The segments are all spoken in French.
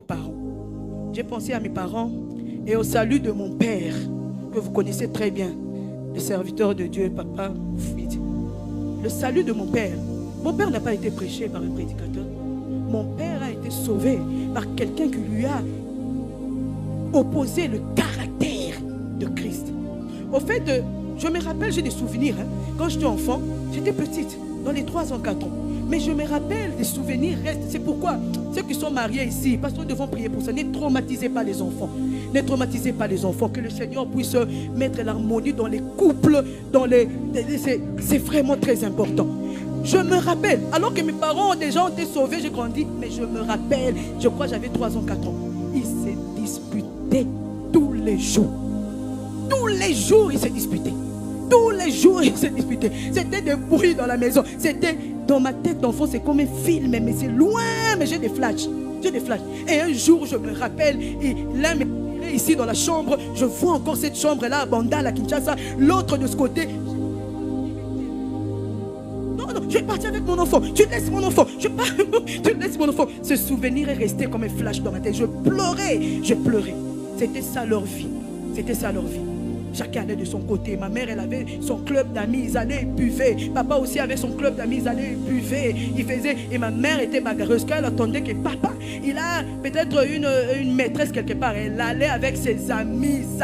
parents. J'ai pensé à mes parents et au salut de mon père, que vous connaissez très bien, le serviteur de Dieu, Papa Fouidi. Le salut de mon père. Mon père n'a pas été prêché par un prédicateur. Mon père a été sauvé par quelqu'un qui lui a opposé le caractère de Christ. Au fait, je me rappelle, j'ai des souvenirs. Quand j'étais enfant, j'étais petite, dans les 3 ans, 4 ans. Mais je me rappelle, des souvenirs restent. C'est pourquoi ceux qui sont mariés ici, parce que nous devons prier pour ça. Ne traumatisez pas les enfants. Ne traumatisez pas les enfants. Que le Seigneur puisse mettre l'harmonie dans les couples. C'est vraiment très important. Je me rappelle, alors que mes parents ont déjà été sauvés, j'ai grandi. Mais je me rappelle, je crois que j'avais 3 ans, 4 ans. Ils se disputaient tous les jours. Tous les jours, ils se disputaient. Tous les jours, ils se disputaient. C'était des bruits dans la maison. C'était dans ma tête d'enfant, c'est comme un film, mais c'est loin. Mais j'ai des flashs. J'ai des flashs. Et un jour, je me rappelle, et l'un m'est ici dans la chambre. Je vois encore cette chambre-là à Bandal, à Kinshasa. L'autre de ce côté. Non, je vais partir avec mon enfant. Tu laisses mon enfant. Tu laisses mon enfant. Ce souvenir est resté comme un flash dans ma tête. Je pleurais. Je pleurais. C'était ça leur vie. C'était ça leur vie. Chacun allait de son côté. Ma mère, elle avait son club d'amis, ils allaient, ils buvaient. Papa aussi avait son club d'amis, ils allaient, ils buvaient. Ils faisaient. Et ma mère était bagarreuse. Quand elle attendait que papa, il a peut-être une maîtresse quelque part. Elle allait avec ses amis, ils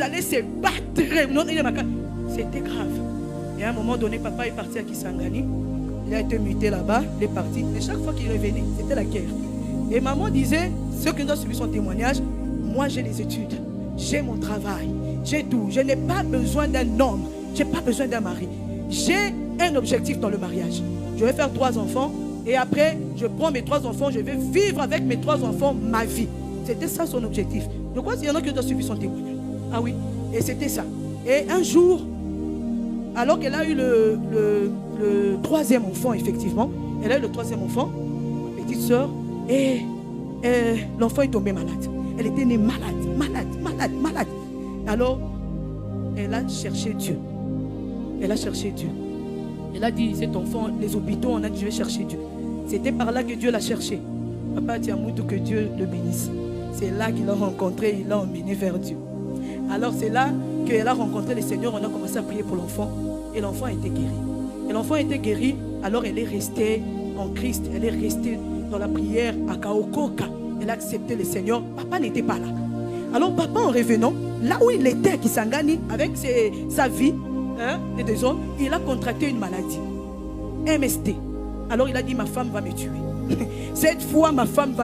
allaient se battre. C'était grave. Et à un moment donné, papa est parti à Kisangani. Il a été muté là-bas, il est parti. Et chaque fois qu'il revenait, c'était la guerre. Et maman disait, ceux qui ont suivi son témoignage, moi j'ai les études. J'ai mon travail, j'ai tout. Je n'ai pas besoin d'un homme, je n'ai pas besoin d'un mari. J'ai un objectif dans le mariage. Je vais faire 3 enfants et après, je prends mes 3 enfants, je vais vivre avec mes 3 enfants ma vie. C'était ça son objectif. Je crois qu'il y en a qui ont suivi son témoignage. Ah oui, et c'était ça. Et un jour, alors qu'elle a eu le 3e enfant, effectivement, elle a eu le 3e enfant, ma petite soeur, et l'enfant est tombé malade. Elle était née malade. Alors, elle a cherché Dieu. Elle a cherché Dieu. Elle a dit, cet enfant, les hôpitaux, on a dit, je vais chercher Dieu. C'était par là que Dieu l'a cherché. Papa Tiamoutou, que Dieu le bénisse. C'est là qu'il l'a rencontré, il l'a emmené vers Dieu. Alors c'est là qu'elle a rencontré le Seigneur, on a commencé à prier pour l'enfant. Et l'enfant a été guéri. Et l'enfant a été guéri, alors elle est restée en Christ. Elle est restée dans la prière à Kaokoka. Elle a accepté le Seigneur. Papa n'était pas là. Alors papa, en revenant, là où il était à Kisangani, avec sa vie, les 2 hommes, il a contracté une maladie. MST. Alors il a dit, ma femme va me tuer. Cette fois, ma femme va